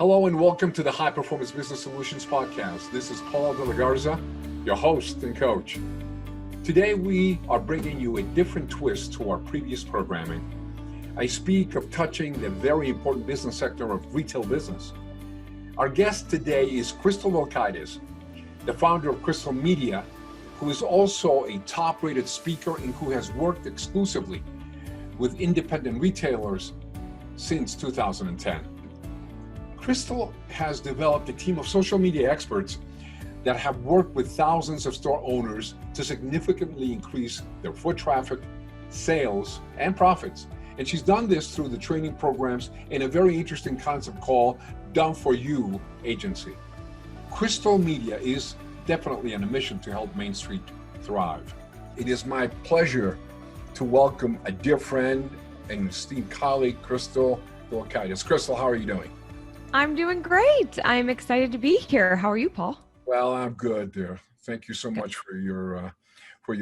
Hello and welcome to the High Performance Business Solutions Podcast. This is Paul De La Garza, your host and coach. Today we are bringing you a different twist to our previous programming. I speak of touching the very important business sector of retail business. Our guest today is Vilkaitis, the founder of Crystal Media, who is also a top-rated speaker and who has worked exclusively with independent retailers since 2010. Crystal has developed a team of social media experts that have worked with thousands of store owners to significantly increase their foot traffic, sales, and profits. And she's done this through the training programs in a very interesting concept called Done For You Agency. Crystal Media is definitely on a mission to help Main Street thrive. It is my pleasure to welcome a dear friend and esteemed colleague, Crystal Vilkaitis. Crystal, how are you doing? I'm doing great. I'm excited to be here. How are you, Paul? Well, I'm good, dear. Thank you so much for your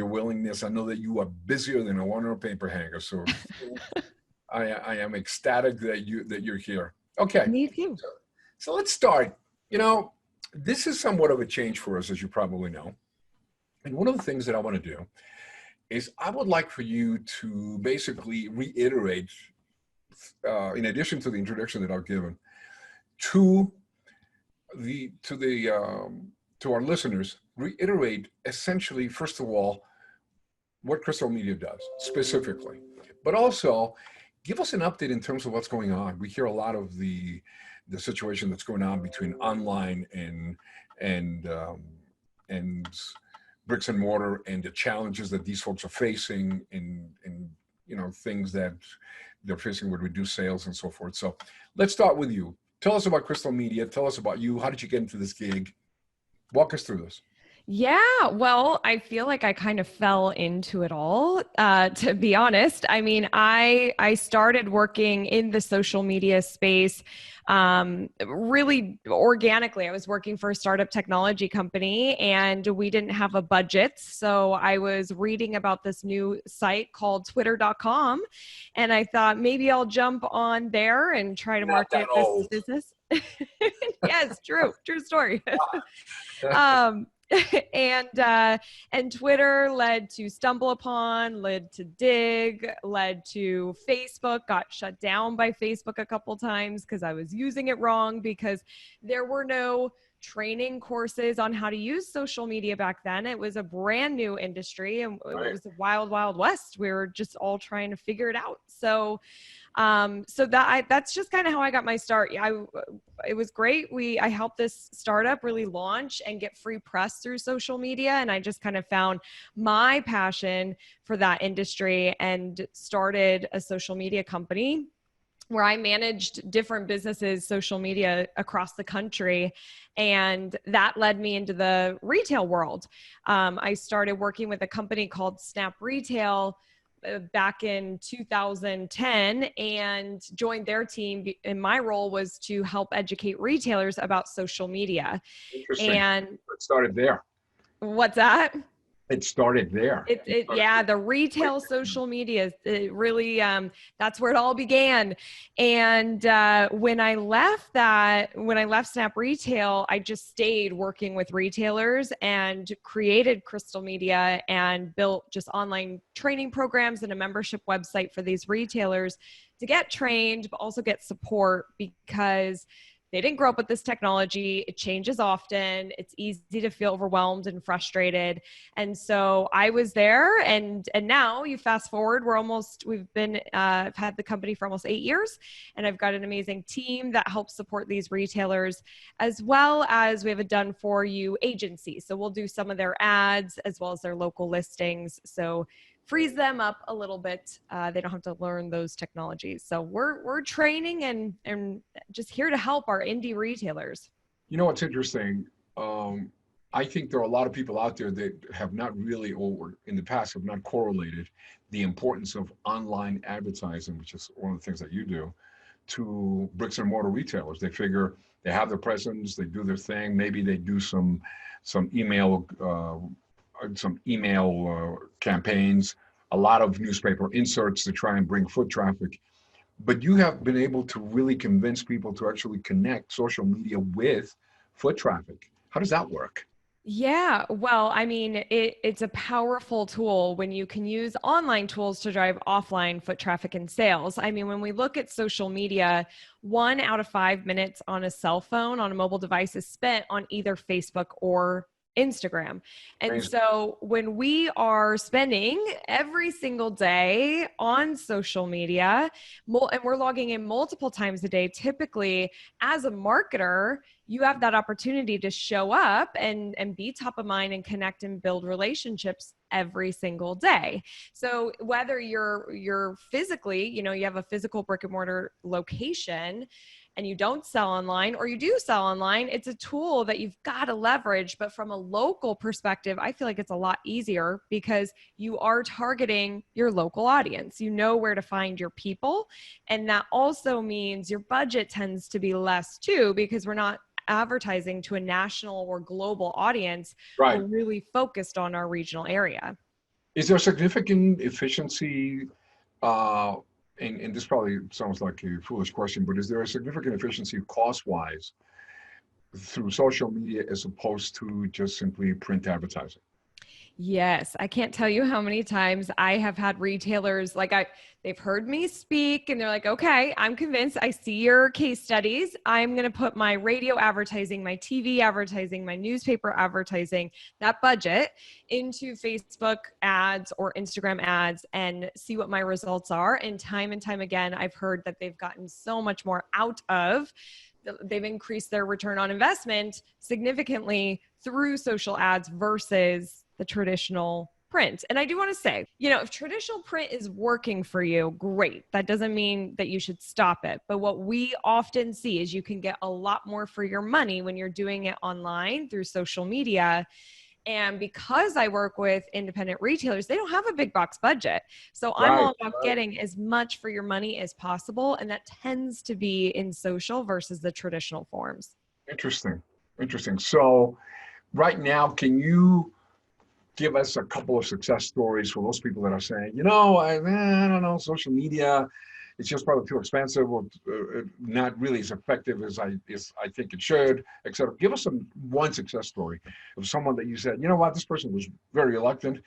willingness. I know that you are busier than a one-hour paper hanger, so I am ecstatic that you're here. Okay. Me too. So let's start. You know, this is somewhat of a change for us, as you probably know. And one of the things that I want to do is I would like for you to basically reiterate, in addition to the introduction that I've given, to our listeners, reiterate essentially, first of all, what Crystal Media does specifically, but also give us an update in terms of what's going on. We hear a lot of the situation that's going on between online and bricks and mortar, and the challenges that these folks are facing, and you know, things that they're facing with reduced sales and so forth. So let's start with you. Tell us about Crystal Media. Tell us about you. How did you get into this gig? Walk us through this. Yeah, well, I feel like I kind of fell into it all, to be honest. I mean, I started working in the social media space really organically. I was working for a startup technology company and we didn't have a budget. So I was reading about this new site called twitter.com, and I thought maybe I'll jump on there and try to market this business. Yes, true story. And Twitter led to Stumble Upon, led to Dig, led to Facebook, got shut down by Facebook a couple times because I was using it wrong, because there were no training courses on how to use social media back then. It was a brand new industry and it was a wild, wild west. We were just all trying to figure it out. So that's just kind of how I got my start. It was great. I helped this startup really launch and get free press through social media. And I just kind of found my passion for that industry and started a social media company where I managed different businesses, social media across the country. And that led me into the retail world. I started working with a company called Snap Retail back in 2010 and joined their team. And my role was to help educate retailers about social media. Interesting. And it started there. What's that? It started there. Yeah, the retail social media, it really, that's where it all began. And when I left Snap Retail, I just stayed working with retailers and created Crystal Media and built just online training programs and a membership website for these retailers to get trained, but also get support, because they didn't grow up with this technology. It changes often. It's easy to feel overwhelmed and frustrated. And so I was there, and now you fast forward, I've had the company for almost 8 years, and I've got an amazing team that helps support these retailers, as well as we have a done for you agency. So we'll do some of their ads as well as their local listings. So frees them up a little bit. They don't have to learn those technologies. So we're training and just here to help our indie retailers. You know what's interesting? I think there are a lot of people out there that have not really, or in the past have not correlated the importance of online advertising, which is one of the things that you do, to bricks and mortar retailers. They figure they have their presence, they do their thing, maybe they do some email campaigns, a lot of newspaper inserts to try and bring foot traffic. but you have been able to really convince people to actually connect social media with foot traffic. How does that work? Yeah, well, I mean, it's a powerful tool when you can use online tools to drive offline foot traffic and sales. I mean, when we look at social media, 1 out of 5 minutes on a cell phone, on a mobile device, is spent on either Facebook or Instagram. And Amazing. so when we are spending every single day on social media, and we're logging in multiple times a day, typically as a marketer, you have that opportunity to show up and be top of mind and connect and build relationships every single day. So whether you're physically, you have a physical brick and mortar location and you don't sell online, or you do sell online, it's a tool that you've got to leverage. But from a local perspective, I feel like it's a lot easier because you are targeting your local audience. You know where to find your people. And that also means your budget tends to be less too, because we're not advertising to a national or global audience. Right. We're really focused on our regional area. Is there significant efficiency? Uh, and this probably sounds like a foolish question, but is there a significant efficiency cost-wise through social media as opposed to just simply print advertising? Yes, I can't tell you how many times I have had retailers they've heard me speak and they're like, "Okay, I'm convinced. I see your case studies. I'm going to put my radio advertising, my TV advertising, my newspaper advertising, that budget into Facebook ads or Instagram ads and see what my results are." And time again, I've heard that they've gotten so much more out of. They've increased their return on investment significantly through social ads versus the traditional print. And I do want to say, if traditional print is working for you, great. That doesn't mean that you should stop it. But what we often see is you can get a lot more for your money when you're doing it online through social media. And because I work with independent retailers, they don't have a big box budget. So I'm Right. all about getting as much for your money as possible. And that tends to be in social versus the traditional forms. Interesting. Interesting. So right now, can you give us a couple of success stories for those people that are saying, I don't know, social media, it's just probably too expensive or not really as effective as I think it should, et cetera. Give us one success story of someone that you said, you know what, this person was very reluctant,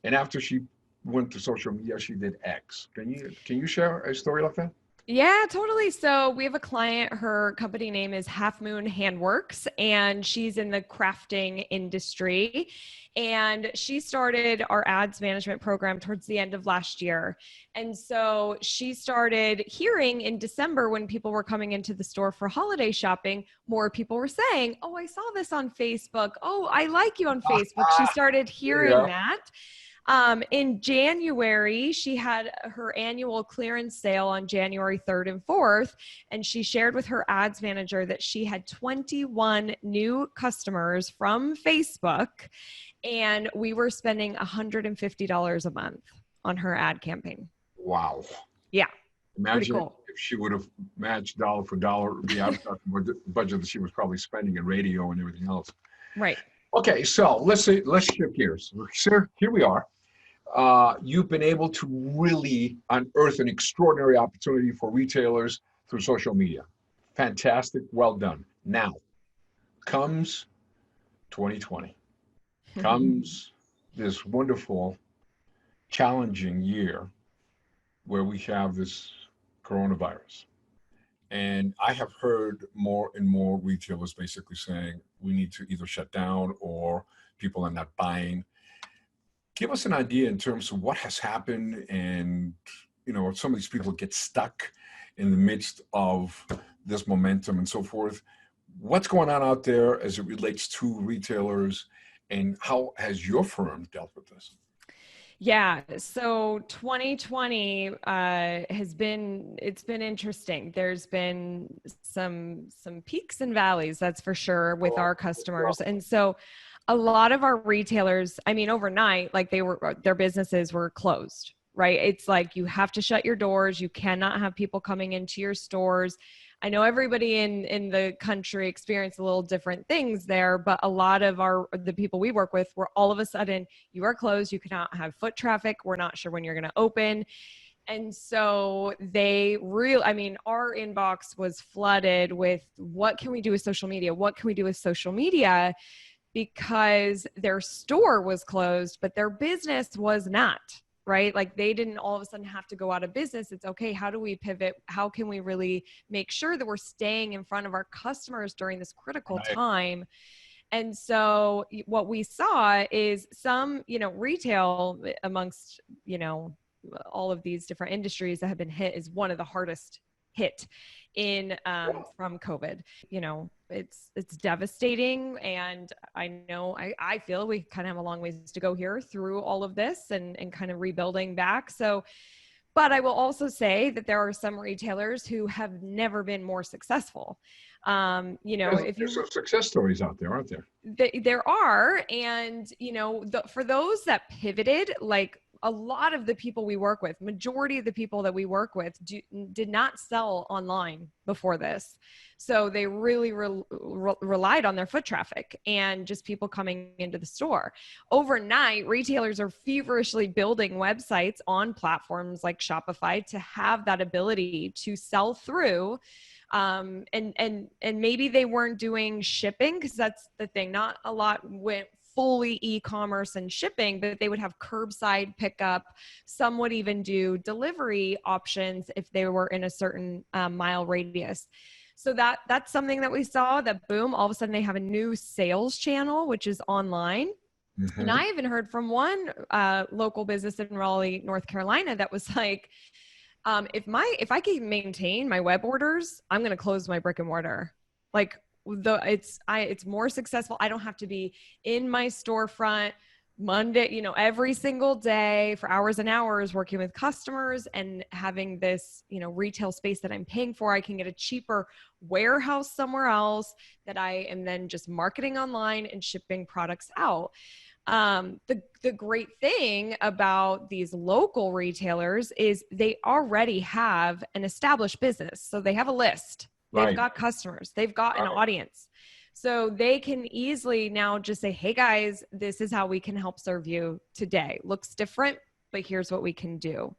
and after she went to social media, she did X. Can you share a story like that? Yeah, totally. So we have a client, her company name is Half Moon Handworks, and she's in the crafting industry. And she started our ads management program towards the end of last year. And so she started hearing in December when people were coming into the store for holiday shopping, more people were saying, "Oh, I saw this on Facebook. Oh, I like you on Facebook." She started hearing Yeah. that. In January, she had her annual clearance sale on January 3rd and 4th, and she shared with her ads manager that she had 21 new customers from Facebook, and we were spending $150 a month on her ad campaign. Wow. Yeah, pretty Imagine cool. if she would have matched dollar for dollar the advertising budget that she was probably spending in radio and everything else. Right. Okay, so let's shift gears. Sir, here we are. You've been able to really unearth an extraordinary opportunity for retailers through social media. Fantastic, well done. Now comes 2020, comes this wonderful, challenging year where we have this coronavirus. And I have heard more and more retailers basically saying we need to either shut down or people are not buying. Give us an idea in terms of what has happened, and some of these people get stuck in the midst of this momentum and so forth. What's going on out there as it relates to retailers, and how has your firm dealt with this? Yeah, so 2020 it's been interesting. There's been some peaks and valleys, that's for sure, with our customers. And so a lot of our retailers, I mean, overnight, like their businesses were closed, right? It's like you have to shut your doors. You cannot have people coming into your stores. I know everybody in the country experienced a little different things there, but a lot of the people we work with were all of a sudden, you are closed. You cannot have foot traffic. We're not sure when you're going to open. And so our inbox was flooded with what can we do with social media? What can we do with social media? Because their store was closed, but their business was not, right? Like they didn't all of a sudden have to go out of business. It's okay. How do we pivot? How can we really make sure that we're staying in front of our customers during this critical time? And so what we saw is some, retail amongst, all of these different industries that have been hit is one of the hardest hit in from COVID. It's devastating, and I feel we kind of have a long ways to go here through all of this and kind of rebuilding back. So, but I will also say that there are some retailers who have never been more successful. There's some success stories out there, aren't there? There are, and for those that pivoted, like a lot of the people we work with, majority of the people that we work with did not sell online before this. So they really relied on their foot traffic and just people coming into the store. Overnight, retailers are feverishly building websites on platforms like Shopify to have that ability to sell through. And maybe they weren't doing shipping, because that's the thing. Not a lot went fully e-commerce and shipping, but they would have curbside pickup. Some would even do delivery options if they were in a certain mile radius. So that's something that we saw, that boom, all of a sudden they have a new sales channel, which is online. Mm-hmm. And I even heard from one local business in Raleigh, North Carolina, that was like, if I can maintain my web orders, I'm going to close my brick and mortar. Like it's more successful. I don't have to be in my storefront Monday, every single day for hours and hours working with customers and having this, retail space that I'm paying for. I can get a cheaper warehouse somewhere else that I am then just marketing online and shipping products out. The great thing about these local retailers is they already have an established business. So they have a list, they've got customers, they've got an audience. So they can easily now just say, hey guys, this is how we can help serve you today. Looks different, but here's what we can do.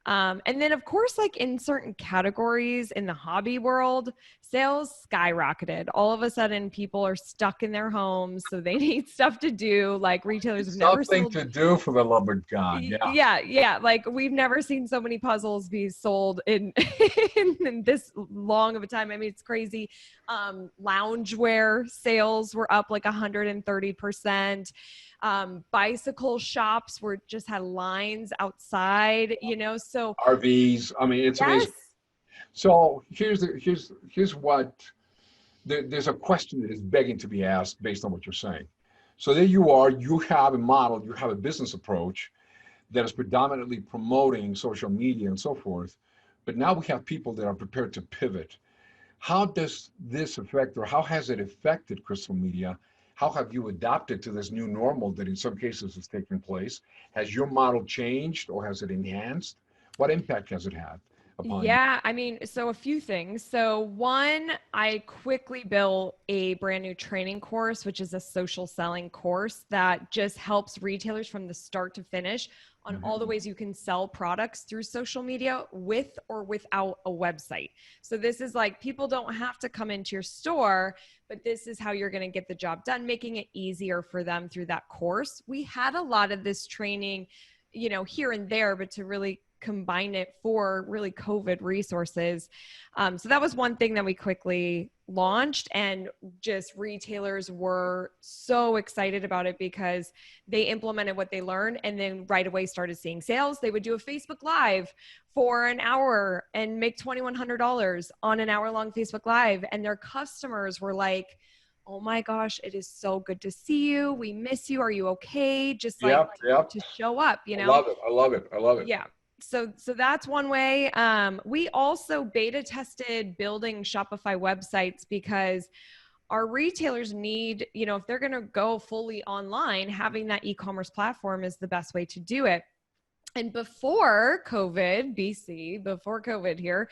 And then of course, like in certain categories in the hobby world, sales skyrocketed. All of a sudden people are stuck in their homes, so they need stuff to do. Like retailers have never something to do, for the love of God. Yeah. Like we've never seen so many puzzles be sold in this long of a time. I mean, it's crazy. Loungewear sales were up like 130%. Bicycle shops were just had lines outside, so RVs. I mean, it's amazing. So here's what there's a question that is begging to be asked based on what you're saying. So there you have a model, you have a business approach that is predominantly promoting social media and so forth, but now we have people that are prepared to pivot. How does this affect, or how has it affected Crystal Media? How have you adapted to this new normal that in some cases has taken place? Has your model changed, or has it enhanced? What impact has it had upon you? I mean, so a few things. So one, I quickly built a brand new training course, which is a social selling course that just helps retailers from the start to finish on all the ways you can sell products through social media with or without a website. So this is like, people don't have to come into your store, but this is how you're going to get the job done, making it easier for them through that course. We had a lot of this training, here and there, but to really combine it for really COVID resources. So that was one thing that we quickly launched, and just retailers were so excited about it because they implemented what they learned and then right away started seeing sales. They would do a Facebook Live for an hour and make $2,100 on an hour-long Facebook Live. And their customers were like, oh my gosh, it is so good to see you. We miss you. Are you okay? Just like to show up, I love it. Yeah. So that's one way. We also beta tested building Shopify websites because our retailers need, if they're going to go fully online, having that e-commerce platform is the best way to do it. And before COVID here,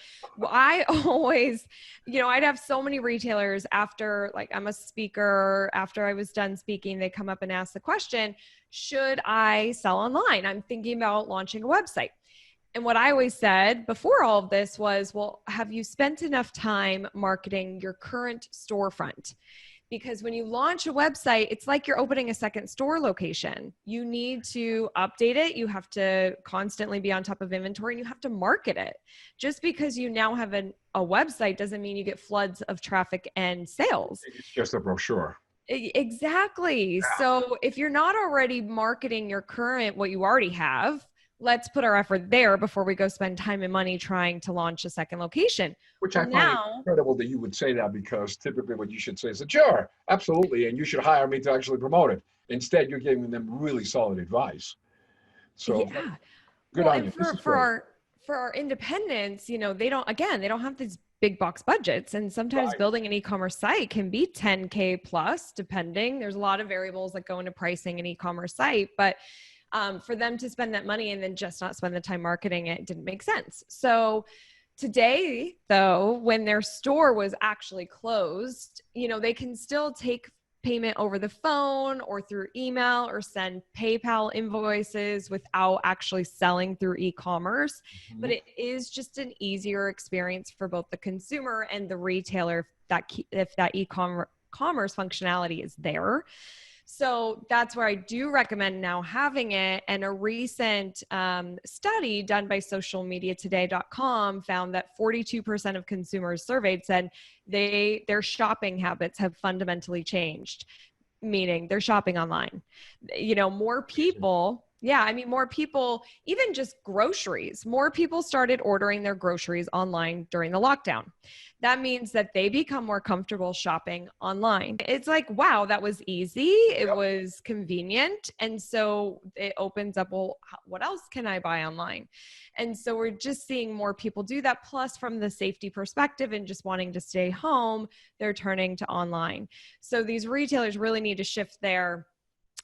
I always, I'd have so many retailers after, like, I'm a speaker, after I was done speaking, they come up and ask the question, should I sell online? I'm thinking about launching a website. And what I always said before all of this was, well, have you spent enough time marketing your current storefront? Because when you launch a website, it's like you're opening a second store location. You need to update it. You have to constantly be on top of inventory, and you have to market it. Just because you now have a website doesn't mean you get floods of traffic and sales. It's just a brochure. Exactly. So if you're not already marketing your current, what you already have, let's put our effort there before we go spend time and money trying to launch a second location. Which I find incredible that you would say that, because typically what you should say is, sure, absolutely, and you should hire me to actually promote it. Instead, you're giving them really solid advice. So yeah. good on you. For our independents, you know, they don't have these big box budgets, and sometimes building an e-commerce site can be $10K plus, depending. There's a lot of variables that go into pricing an e-commerce site, but for them to spend that money and then just not spend the time marketing it didn't make sense. So today, though, when their store was actually closed, you know, they can still take payment over the phone or through email or send PayPal invoices without actually selling through e-commerce. Mm-hmm. But it is just an easier experience for both the consumer and the retailer if that e-commerce functionality is there. So that's where I do recommend now having it. And a recent study done by socialmediatoday.com found that 42% of consumers surveyed said their shopping habits have fundamentally changed, meaning they're shopping online. You know, more people, more people, even just groceries, more people started ordering their groceries online during the lockdown. That means that they become more comfortable shopping online. It's like, wow, that was easy. It was convenient. And so it opens up, well, what else can I buy online? And so we're just seeing more people do that. Plus, from the safety perspective and just wanting to stay home, they're turning to online. So these retailers really need to shift there.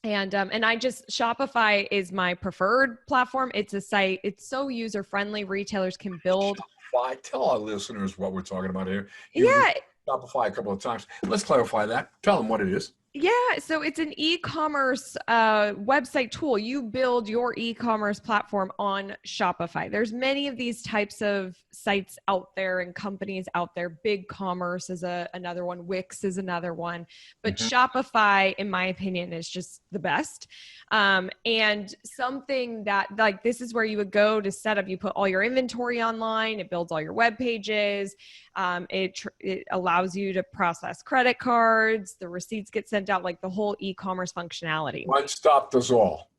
And Shopify is my preferred platform. It's a site. It's so user friendly. Retailers can build. Shopify. Tell our listeners what we're talking about here. Shopify a couple of times. Let's clarify that. Tell them what it is. Yeah, so it's an e-commerce website tool. You build your e-commerce platform on Shopify. There's many of these types of sites out there and companies out there. BigCommerce is another one. Wix is another one. But Shopify, in my opinion, is just the best. And something that, like, this is where you would go to set up. You put all your inventory online. It builds all your web pages. It allows you to process credit cards. The receipts get sent out, like the whole e-commerce functionality. One stop does all.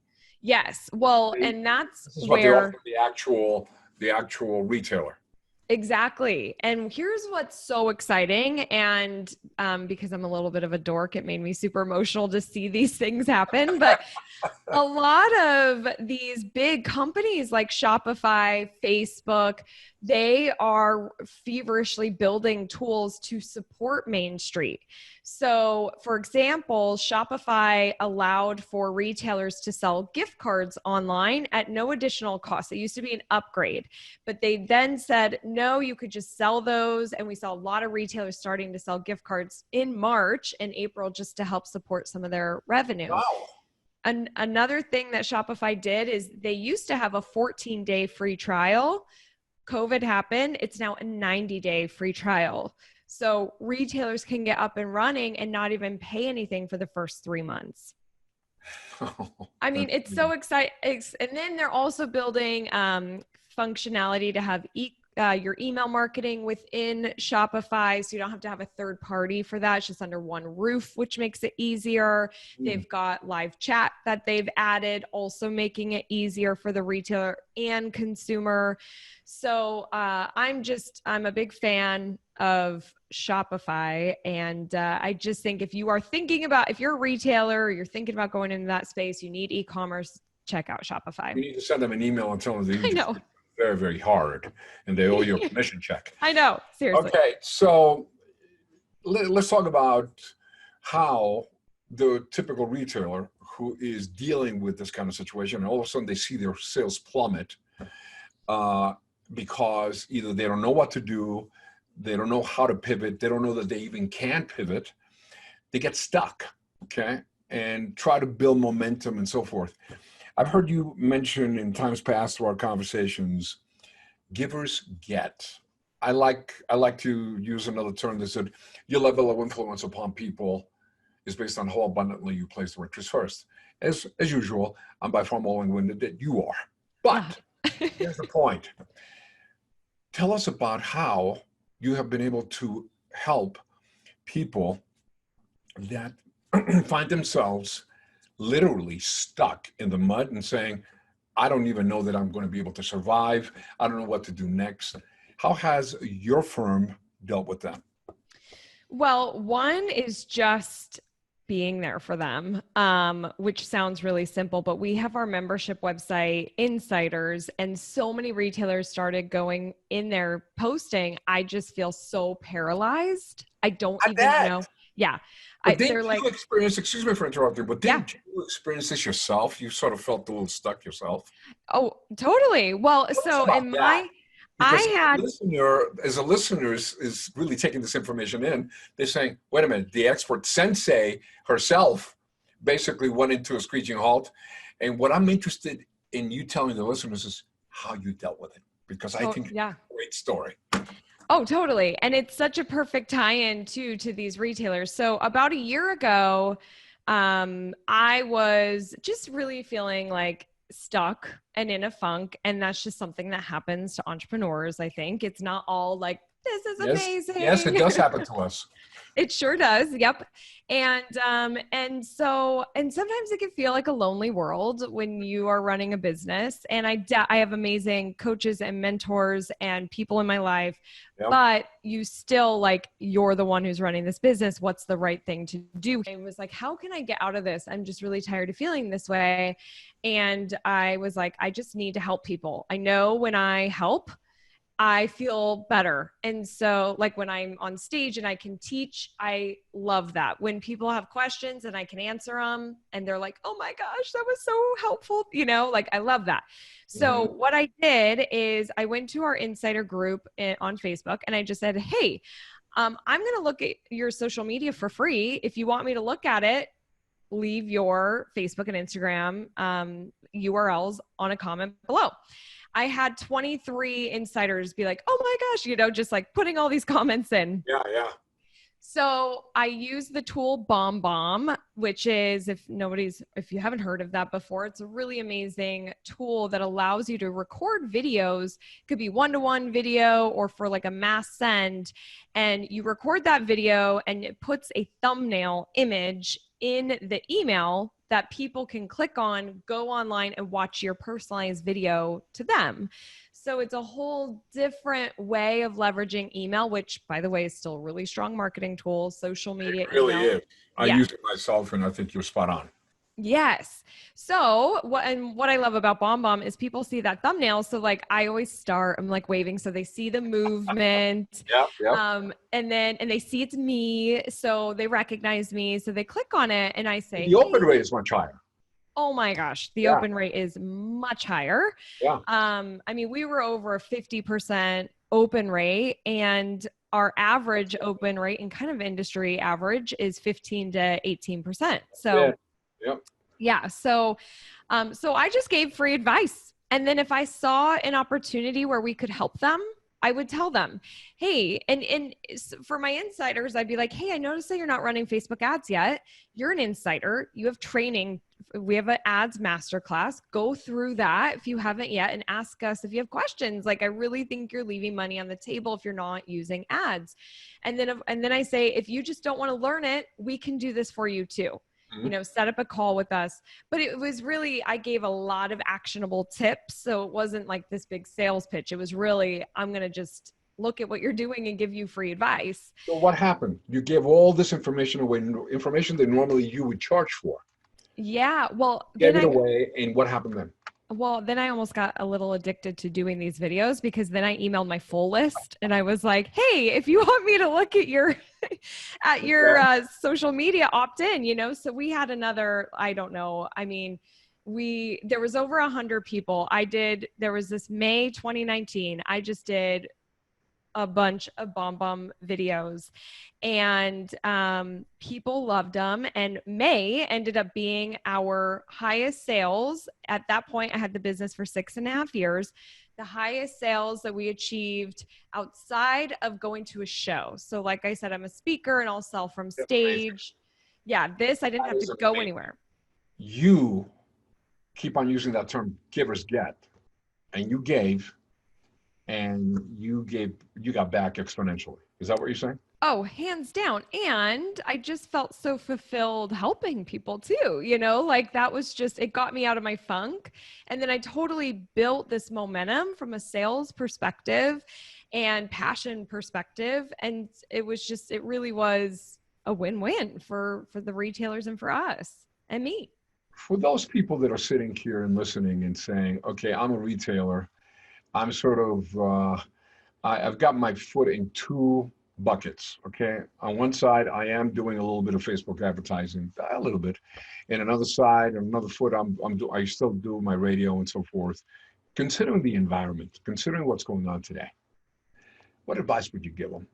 Yes. Well, and that's this is what where they offer the actual retailer. Exactly. And here's what's so exciting. And because I'm a little bit of a dork, it made me super emotional to see these things happen. But a lot of these big companies like Shopify, Facebook, they are feverishly building tools to support Main Street. So, for example, Shopify allowed for retailers to sell gift cards online at no additional cost. It used to be an upgrade, but they then said, no, you could just sell those. And we saw a lot of retailers starting to sell gift cards in March and April just to help support some of their revenue. Wow. And another thing that Shopify did is they used to have a 14-day free trial. COVID happened. It's now a 90-day free trial. So retailers can get up and running and not even pay anything for the first 3 months. I mean, it's so exciting. And then they're also building functionality to have your email marketing within Shopify. So you don't have to have a third party for that. It's just under one roof, which makes it easier. They've got live chat that they've added, also making it easier for the retailer and consumer. So I'm a big fan of Shopify. And I just think if you're a retailer, or you're thinking about going into that space, you need e-commerce, check out Shopify. You need to send them an email and tell them I know. Very, very hard, and they owe you a commission check. I know, seriously. Okay, so let's talk about how the typical retailer who is dealing with this kind of situation, and all of a sudden they see their sales plummet because either they don't know what to do, they don't know how to pivot, they don't know that they even can pivot, they get stuck, okay, and try to build momentum and so forth. I've heard you mention in times past through our conversations, givers get. I like to use another term that said your level of influence upon people is based on how abundantly you place the interest first. As usual, I'm by far more long-winded than you are. Ah. But here's the point. Tell us about how you have been able to help people that find themselves literally stuck in the mud and saying, I don't even know that I'm going to be able to survive. I don't know what to do next. How has your firm dealt with that? Well, one is just being there for them, which sounds really simple, but we have our membership website, Insiders, and so many retailers started going in there posting. I just feel so paralyzed. I don't I even bet. know. Yeah. But They're didn't like, you experience, excuse me for interrupting, but yeah. didn't you experience this yourself? You sort of felt a little stuck yourself. Oh, totally. Well, Tell us so about that. I Because had, as a listener is really taking this information in, they're saying, wait a minute, the expert sensei herself basically went into a screeching halt. And what I'm interested in you telling the listeners is how you dealt with it. Because I think yeah. it's a great story. Oh, totally. And it's such a perfect tie-in to these retailers. So about a year ago, I was just really feeling like stuck and in a funk. And that's just something that happens to entrepreneurs. I think it's not all like, this is Yes, it amazing. does happen to us. It sure does. Yep. And sometimes it can feel like a lonely world when you are running a business. And I have amazing coaches and mentors and people in my life, Yep. but you still like, you're the one who's running this business. What's the right thing to do? I was like, how can I get out of this? I'm just really tired of feeling this way. And I was like, I just need to help people. I know when I help, I feel better. And so like when I'm on stage and I can teach, I love that. When people have questions and I can answer them and they're like, oh my gosh, that was so helpful. Like I love that. So what I did is I went to our insider group on Facebook and I just said, hey, I'm going to look at your social media for free. If you want me to look at it, leave your Facebook and Instagram URLs on a comment below. I had 23 insiders be like, oh my gosh, just like putting all these comments in. Yeah. So I use the tool BombBomb, which is, if you haven't heard of that before, it's a really amazing tool that allows you to record videos. It could be one-to-one video or for like a mass send. And you record that video and it puts a thumbnail image in the email that people can click on, go online and watch your personalized video to them. So it's a whole different way of leveraging email, which by the way is still a really strong marketing tool, social media, It really email. is. I use it myself and I think you're spot on. Yes. So what I love about BombBomb is people see that thumbnail. So like I always start, I'm like waving. So they see the movement. Yeah. And they see it's me. So they recognize me. So they click on it and I say, The open rate is much higher. Oh my gosh, the open rate is much higher. Yeah. I mean, we were over a 50% open rate and our average open rate and kind of industry average is 15 to 18%. So yeah. So I just gave free advice. And then if I saw an opportunity where we could help them, I would tell them, hey, and for my insiders, I'd be like, hey, I noticed that you're not running Facebook ads yet. You're an insider. You have training. We have an ads masterclass. Go through that if you haven't yet and ask us if you have questions. Like, I really think you're leaving money on the table if you're not using ads. And then I say, if you just don't want to learn it, we can do this for you too. Set up a call with us. But it was really, I gave a lot of actionable tips. So it wasn't like this big sales pitch. It was really, I'm going to just look at what you're doing and give you free advice. So what happened? You gave all this information away, information that normally you would charge for. Yeah. Well, gave it away. And what happened then? Well, then I almost got a little addicted to doing these videos because then I emailed my full list and I was like, hey, if you want me to look at your social media, opt in, so we had another, I don't know. I mean, there was over 100 people. There was this May 2019. I just did a bunch of bomb videos, and people loved them. And May ended up being our highest sales. At that point, I had the business for 6.5 years. The highest sales that we achieved outside of going to a show. So like I said, I'm a speaker and I'll sell from That's amazing. stage. Yeah, this I didn't That have to is go amazing. anywhere. You keep on using that term, givers get, and you gave, and you got back exponentially. Is that what you're saying? Oh, hands down. And I just felt so fulfilled helping people too. Like that was just, it got me out of my funk. And then I totally built this momentum from a sales perspective and passion perspective. And it was just, it really was a win-win for the retailers and for us and me. For those people that are sitting here and listening and saying, okay, I'm a retailer, I'm sort of, I've got my foot in two buckets. Okay. On one side, I am doing a little bit of Facebook advertising, a little bit. And another side, another foot, I still do my radio and so forth. Considering the environment, considering what's going on today, what advice would you give them?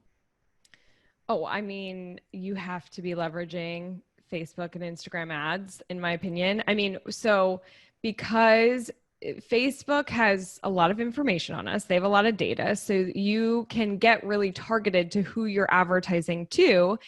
Oh, I mean, you have to be leveraging Facebook and Instagram ads, in my opinion. I mean, so because Facebook has a lot of information on us, they have a lot of data, so you can get really targeted to who you're advertising to.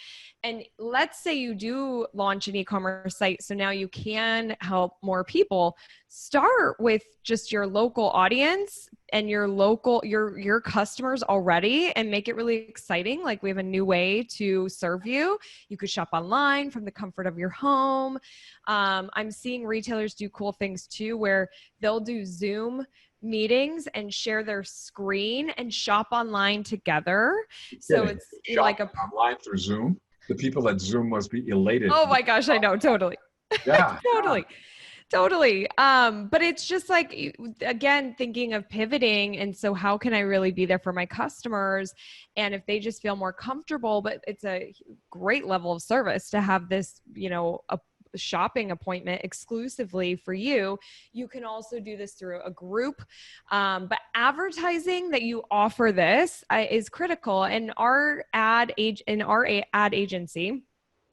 And let's say you do launch an e-commerce site, so now you can help more people. Start with just your local audience and your customers already, and make it really exciting. Like, we have a new way to serve you. You could shop online from the comfort of your home. I'm seeing retailers do cool things too, where they'll do Zoom meetings and share their screen and shop online together. So Kidding. it's Shop like a online through Zoom. The people at Zoom must be elated. Oh my gosh, I know, totally. Yeah. Totally. Totally. But it's just like, again, thinking of pivoting. And so how can I really be there for my customers? And if they just feel more comfortable, but it's a great level of service to have this, a shopping appointment exclusively for you. You can also do this through a group. But advertising that you offer this is critical. And in our ad agency,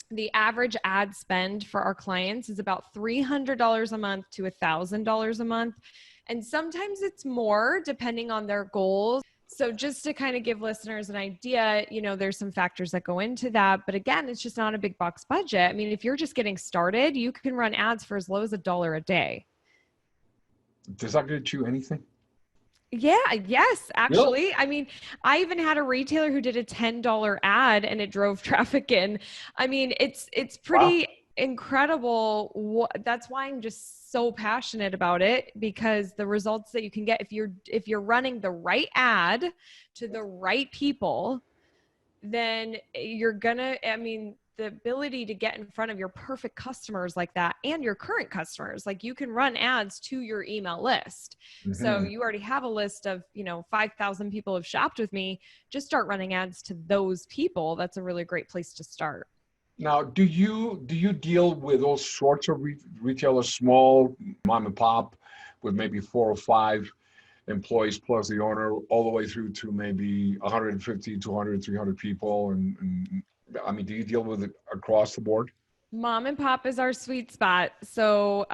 the average ad spend for our clients is about $300 a month to $1,000 a month. And sometimes it's more depending on their goals. So just to kind of give listeners an idea, there's some factors that go into that. But again, it's just not a big box budget. I mean, if you're just getting started, you can run ads for as low as $1 a day. Does that get you anything? Yeah, yes, Really? actually. I mean, I even had a retailer who did a $10 ad and it drove traffic in. I mean, it's Wow. pretty incredible. That's why I'm just so passionate about it, because the results that you can get if you're running the right ad to the right people, then the ability to get in front of your perfect customers like that, and your current customers, like you can run ads to your email list. So Mhm. you already have a list of, 5,000 people have shopped with me. Just start running ads to those people. That's a really great place to start. Now, do you deal with all sorts of retailers, small mom and pop, with maybe 4 or 5 employees plus the owner, all the way through to maybe 150, 200, 300 people? And I mean, do you deal with it across the board? Mom and pop is our sweet spot. So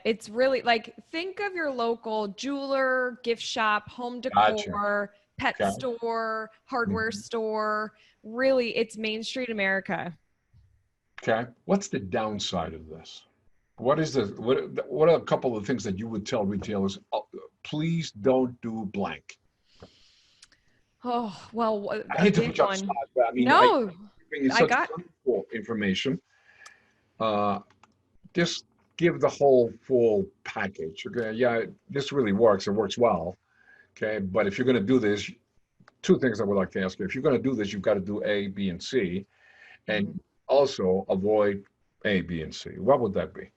it's really like, think of your local jeweler, gift shop, home Gotcha. decor, pet Okay. store, hardware Mhm. store. Really, it's Main Street America. Okay. What's the downside of this? What are a couple of things that you would tell retailers? Oh, please don't do blank. Oh, well, I a hate to big put you on the one. spot, but I mean, No, bringing I such got, wonderful information. Uh, just give the whole full package. Okay. Yeah, this really works. It works well. Okay. But if you're going to do this, two things I would like to ask you. If you're going to do this, you've got to do A, B, and C, Mhm. and also avoid A, B, and C. What would that be?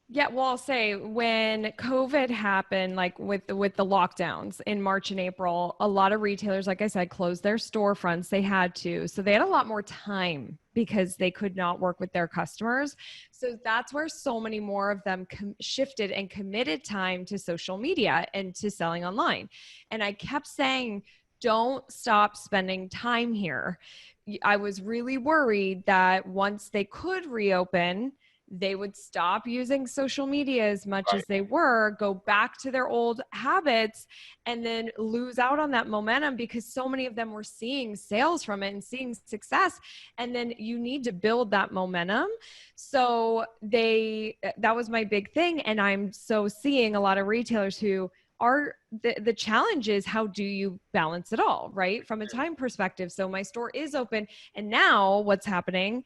Yeah, well, I'll say when COVID happened, like with the lockdowns in March and April, a lot of retailers, like I said, closed their storefronts. They had to. So they had a lot more time because they could not work with their customers. So that's where so many more of them shifted and committed time to social media and to selling online. And I kept saying, don't stop spending time here. I was really worried that once they could reopen, they would stop using social media as much as they were, go back to their old habits, and then lose out on that momentum because so many of them were seeing sales from it and seeing success. And then you need to build that momentum. So that was my big thing. And I'm so seeing a lot of retailers who are the challenge is, how do you balance it all, right? From a time perspective. So my store is open, and now what's happening,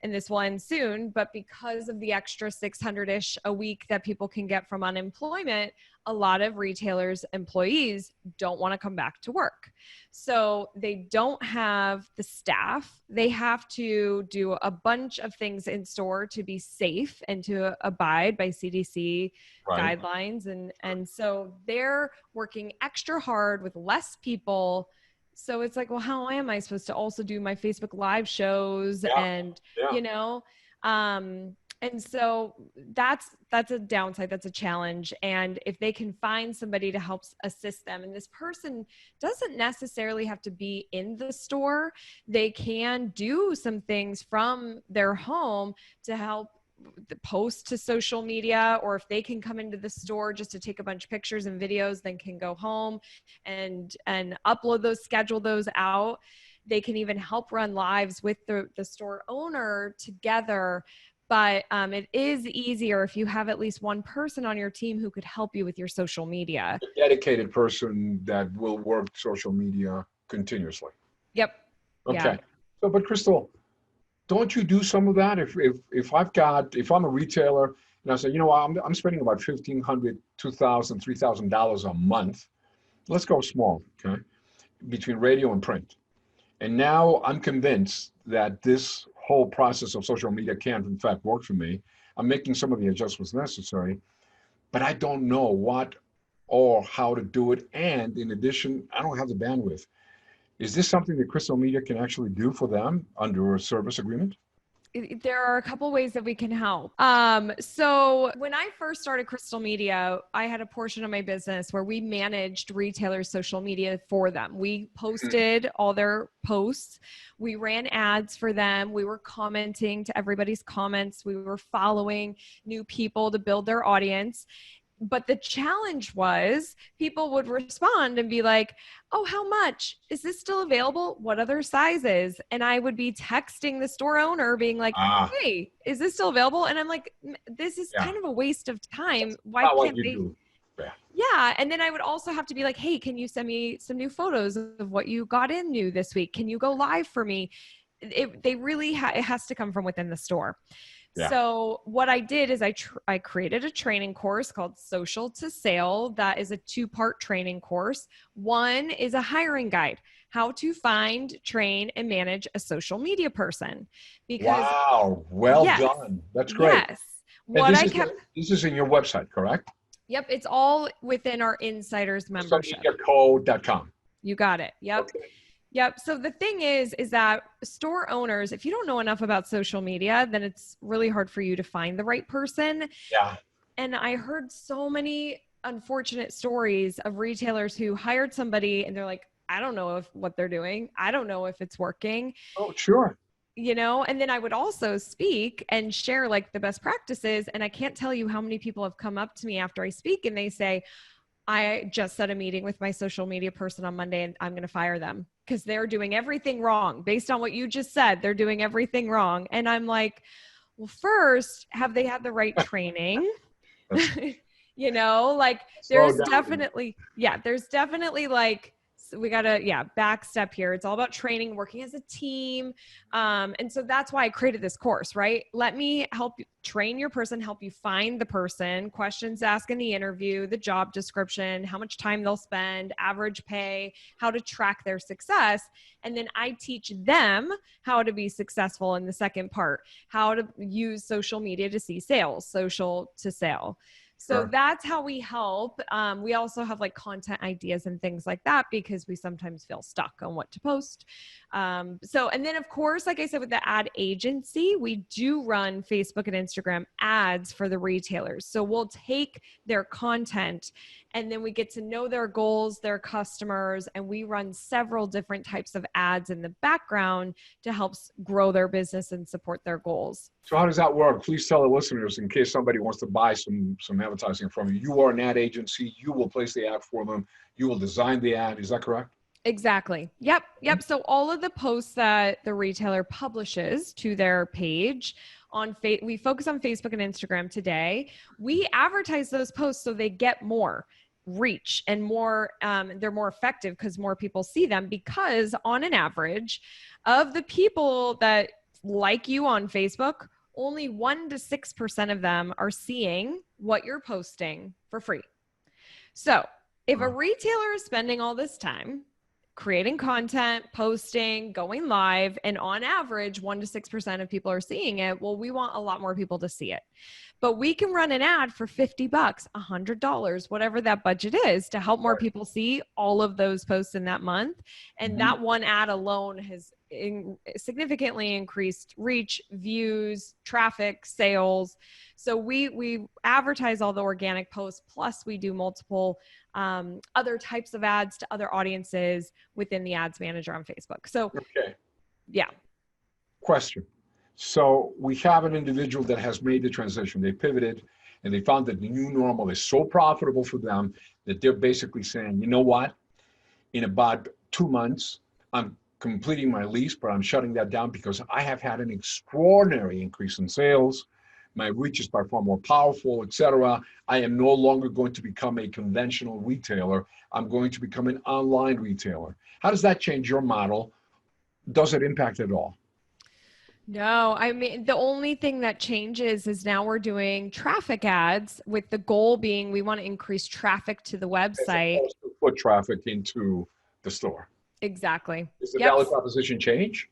and this will end soon, but because of the extra 600-ish a week that people can get from unemployment, a lot of retailers' employees don't want to come back to work. So they don't have the staff. They have to do a bunch of things in store to be safe and to abide by CDC guidelines. And so they're working extra hard with less people. So it's like, well, how am I supposed to also do my Facebook Live shows you know? And so that's a downside. That's a challenge. And if they can find somebody to help assist them, and this person doesn't necessarily have to be in the store, they can do some things from their home to help the post to social media, or if they can come into the store just to take a bunch of pictures and videos, then can go home and upload those, schedule those out. They can even help run lives with the store owner together. But it is easier if you have at least one person on your team who could help you with your social media. A dedicated person that will work social media continuously. Yep. Okay. Yeah. So, but Crystal, don't you do some of that? If I'm a retailer and I say, you know, I'm spending about $1,500, $2,000, $3,000 a month. Let's go small, okay? Between radio and print. And now I'm convinced that this whole process of social media can, in fact, work for me. I'm making some of the adjustments necessary, but I don't know what or how to do it. And in addition, I don't have the bandwidth. Is this something that Crystal Media can actually do for them under a service agreement? There are a couple ways that we can help. So when I first started Crystal Media, I had a portion of my business where we managed retailers' social media for them. We posted all their posts. We ran ads for them. We were commenting to everybody's comments. We were following new people to build their audience. But the challenge was people would respond and be like, oh, how much? Is this still available? What other sizes? And I would be texting the store owner being like, hey, is this still available? And I'm like, this is kind of a waste of time. Why can't they? Yeah. And then I would also have to be like, hey, can you send me some new photos of what you got in new this week? Can you go live for me? They really it has to come from within the store. Yeah. So what I did is I created a training course called Social to Sale. That is a 2-part training course. One is a hiring guide, how to find, train, and manage a social media person. Because well done. That's great. Yes. This is in your website, correct? Yep. It's all within our insiders membership. SocialMediaCo.com. You got it. Yep. Okay. Yep. So the thing is that store owners, if you don't know enough about social media, then it's really hard for you to find the right person. Yeah. And I heard so many unfortunate stories of retailers who hired somebody and they're like, I don't know what they're doing. I don't know if it's working. Oh, sure. You know, and then I would also speak and share like the best practices. And I can't tell you how many people have come up to me after I speak and they say, I just set a meeting with my social media person on Monday and I'm going to fire them because they're doing everything wrong. Based on what you just said, they're doing everything wrong. And I'm like, well, first, have they had the right training? You know, like there's definitely like, we got to, back step here. It's all about training, working as a team. And so that's why I created this course, right? Let me help you train your person, help you find the person, questions to ask in the interview, the job description, how much time they'll spend, average pay, how to track their success. And then I teach them how to be successful in the second part, how to use social media to see sales, social to sale. So that's how we help. We also have like content ideas and things like that because we sometimes feel stuck on what to post. And then of course, like I said, with the ad agency, we do run Facebook and Instagram ads for the retailers. So we'll take their content And then we get to know their goals, their customers, and we run several different types of ads in the background to help grow their business and support their goals. So how does that work? Please tell the listeners in case somebody wants to buy some advertising from you. You are an ad agency. You will place the ad for them. You will design the ad. Is that correct? Exactly. Yep. So all of the posts that the retailer publishes to their page on we focus on Facebook and Instagram today. We advertise those posts so they get more reach and more, they're more effective because more people see them, because on an average of the people that like you on Facebook, only 1 to 6% of them are seeing what you're posting for free. So if a retailer is spending all this time creating content, posting, going live, and on average, 1 to 6% of people are seeing it, well, we want a lot more people to see it. But we can run an ad for $50, $100, whatever that budget is, to help more people see all of those posts in that month. And that one ad alone has significantly increased reach, views, traffic, sales. So we advertise all the organic posts, plus we do multiple other types of ads to other audiences within the ads manager on Facebook. So, yeah. Question. So we have an individual that has made the transition. They pivoted and they found that the new normal is so profitable for them that they're basically saying, you know what? In about 2 months, I'm completing my lease, but I'm shutting that down because I have had an extraordinary increase in sales. My reach is by far more powerful, etc. I am no longer going to become a conventional retailer. I'm going to become an online retailer. How does that change your model? Does it impact it at all? No, I mean, the only thing that changes is now we're doing traffic ads with the goal being we want to increase traffic to the website. As opposed to foot traffic into the store. Exactly. Does the value proposition change?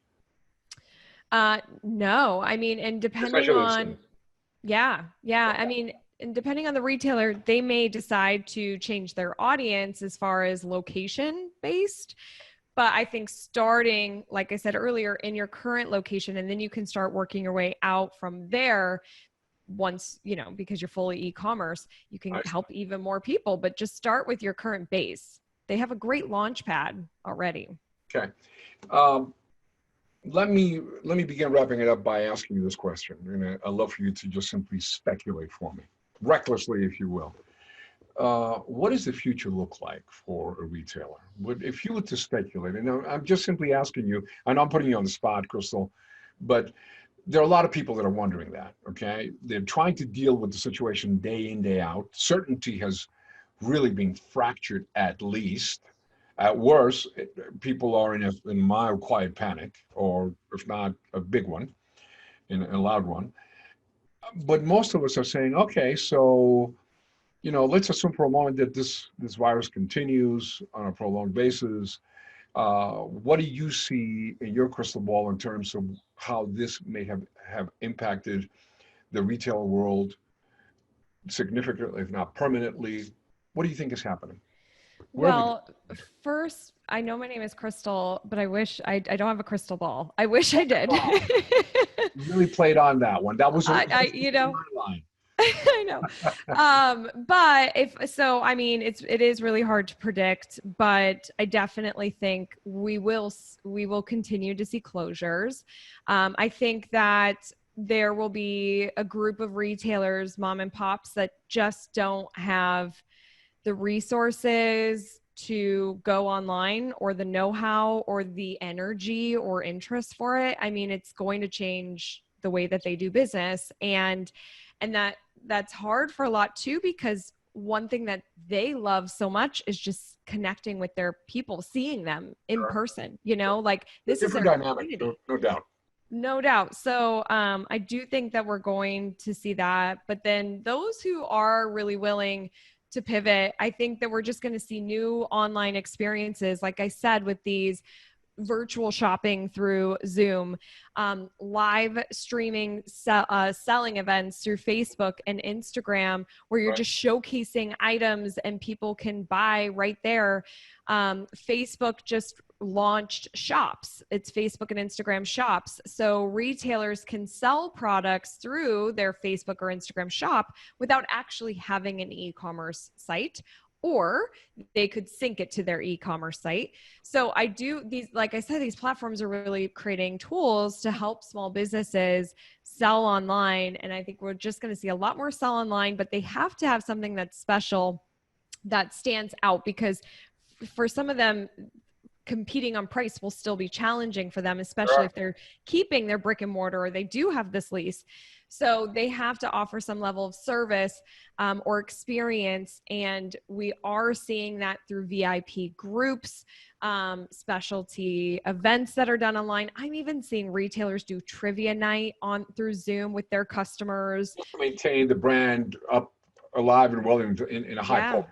No, I mean, and depending on, I mean, and depending on the retailer, they may decide to change their audience as far as location based. But I think starting, like I said earlier, in your current location, and then you can start working your way out from there once, because you're fully e-commerce, you can help even more people, but just start with your current base. They have a great launch pad already. Okay. Let me begin wrapping it up by asking you this question. And I'd love for you to just simply speculate for me, recklessly, if you will. What does the future look like for a retailer? If you were to speculate, and I'm just simply asking you, and I'm putting you on the spot, Crystal, but there are a lot of people that are wondering that, okay? They're trying to deal with the situation day in, day out. Certainty has really been fractured, at least. At worst, people are in a mild, quiet panic, or if not a big one, in a loud one. But most of us are saying, okay, so let's assume for a moment that this virus continues on a prolonged basis. What do you see in your crystal ball in terms of how this may have impacted the retail world significantly, if not permanently? What do you think is happening? Well, first, I know my name is Crystal, but I wish I don't have a crystal ball. I wish I did. You really played on that one. That was my line. I know. But it is really hard to predict, but I definitely think we will continue to see closures. I think that there will be a group of retailers, mom and pops, that just don't have the resources to go online, or the know-how, or the energy or interest for it. I mean, it's going to change the way that they do business, and that's hard for a lot too, because one thing that they love so much is just connecting with their people, seeing them in person, like this is their dynamic, no doubt. So I do think that we're going to see that, but then those who are really willing to pivot, I think that we're just going to see new online experiences, like I said, with these virtual shopping through Zoom, live streaming, selling events through Facebook and Instagram, where you're just showcasing items and people can buy right there. Facebook just launched shops. It's Facebook and Instagram shops. So retailers can sell products through their Facebook or Instagram shop without actually having an e-commerce site. or they could sync it to their e-commerce site. So I do these, like I said, these platforms are really creating tools to help small businesses sell online. And I think we're just going to see a lot more sell online, but they have to have something that's special, that stands out, because for some of them, competing on price will still be challenging for them, especially if they're keeping their brick and mortar or they do have this lease. So they have to offer some level of service or experience. And we are seeing that through VIP groups, specialty events that are done online. I'm even seeing retailers do trivia night through Zoom with their customers. Maintain the brand up alive and well in a high profile.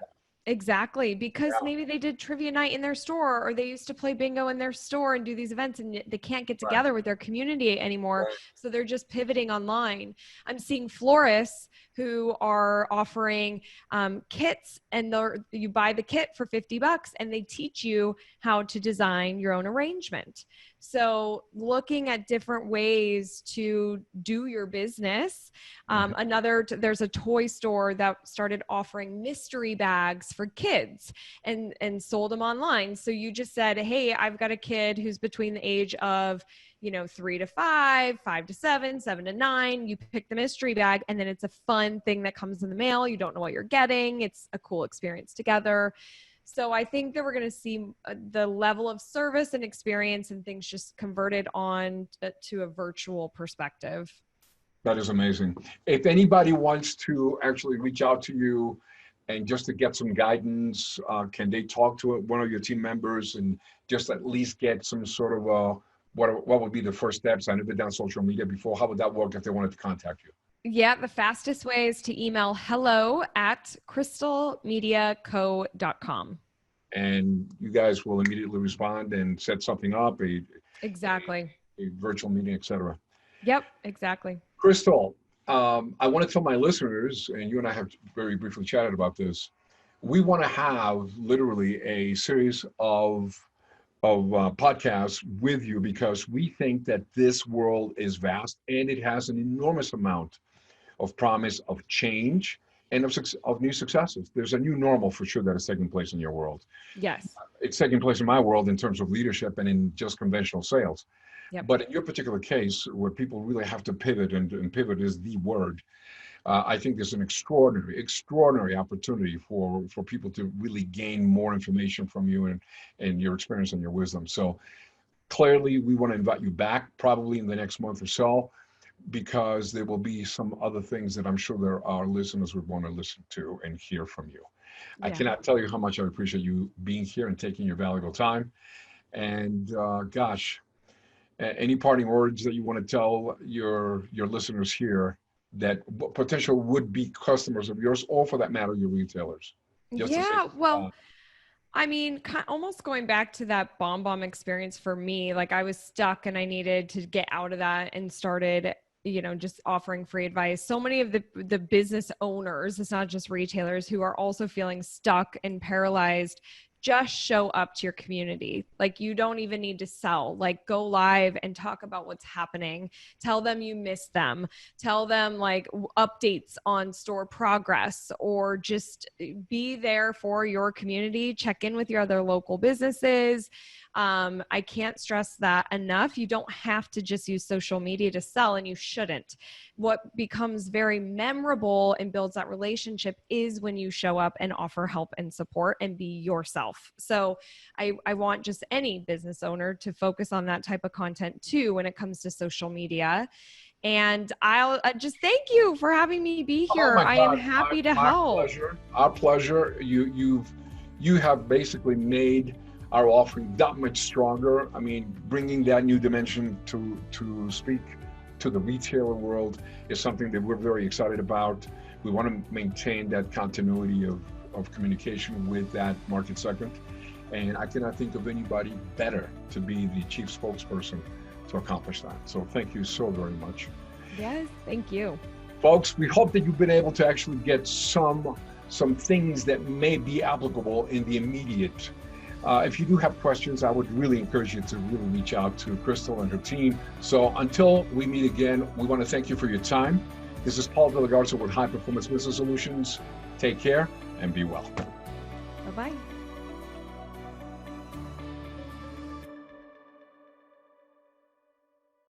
Exactly, because maybe they did trivia night in their store, or they used to play bingo in their store and do these events, and they can't get together with their community anymore. So they're just pivoting online. I'm seeing florists who are offering kits, and you buy the kit for $50 and they teach you how to design your own arrangement. So looking at different ways to do your business. There's a toy store that started offering mystery bags for kids and sold them online. So you just said, hey, I've got a kid who's between the age of 3 to 5, 5 to 7, 7 to 9. You pick the mystery bag, and then it's a fun thing that comes in the mail. You don't know what you're getting. It's a cool experience together. So I think that we're going to see the level of service and experience and things just converted on to a virtual perspective. That is amazing. If anybody wants to actually reach out to you and just to get some guidance, can they talk to one of your team members and just at least get some sort of what would be the first steps? I know they've done social media before. How would that work if they wanted to contact you? Yeah, the fastest way is to email hello@crystalmediaco.com. And you guys will immediately respond and set something up, a virtual meeting, etc. Yep, exactly. Crystal, I want to tell my listeners, and you and I have very briefly chatted about this, we want to have literally a series of podcasts with you, because we think that this world is vast and it has an enormous amount of promise of change and of new successes. There's a new normal for sure that is taking place in your world. Yes. It's taking place in my world in terms of leadership and in just conventional sales. Yep. But in your particular case, where people really have to pivot, and pivot is the word, I think there's an extraordinary opportunity for people to really gain more information from you and your experience and your wisdom. So clearly, we want to invite you back probably in the next month or so, because there will be some other things that I'm sure our listeners would want to listen to and hear from you. Yeah. I cannot tell you how much I appreciate you being here and taking your valuable time. And any parting words that you want to tell your listeners here that potential would-be customers of yours, or for that matter, your retailers? I mean, almost going back to that bomb experience for me, like I was stuck and I needed to get out of that and started, just offering free advice. So many of the business owners, it's not just retailers, who are also feeling stuck and paralyzed, just show up to your community. Like, you don't even need to sell, like go live and talk about what's happening. Tell them you miss them. Tell them like updates on store progress, or just be there for your community. Check in with your other local businesses. I can't stress that enough. You don't have to just use social media to sell, and you shouldn't. What becomes very memorable and builds that relationship is when you show up and offer help and support and be yourself. So I want just any business owner to focus on that type of content too when it comes to social media. And I'll just thank you for having me be here. I am happy to help. Our pleasure. You have basically made our offering that much stronger. I mean, bringing that new dimension to speak to the retailer world is something that we're very excited about. We want to maintain that continuity of communication with that market segment. And I cannot think of anybody better to be the chief spokesperson to accomplish that. So thank you so very much. Yes, thank you. Folks, we hope that you've been able to actually get some things that may be applicable in the immediate. If you do have questions, I would really encourage you to really reach out to Crystal and her team. So until we meet again, we want to thank you for your time. This is Paul De La Garza with High Performance Business Solutions. Take care and be well. Bye-bye.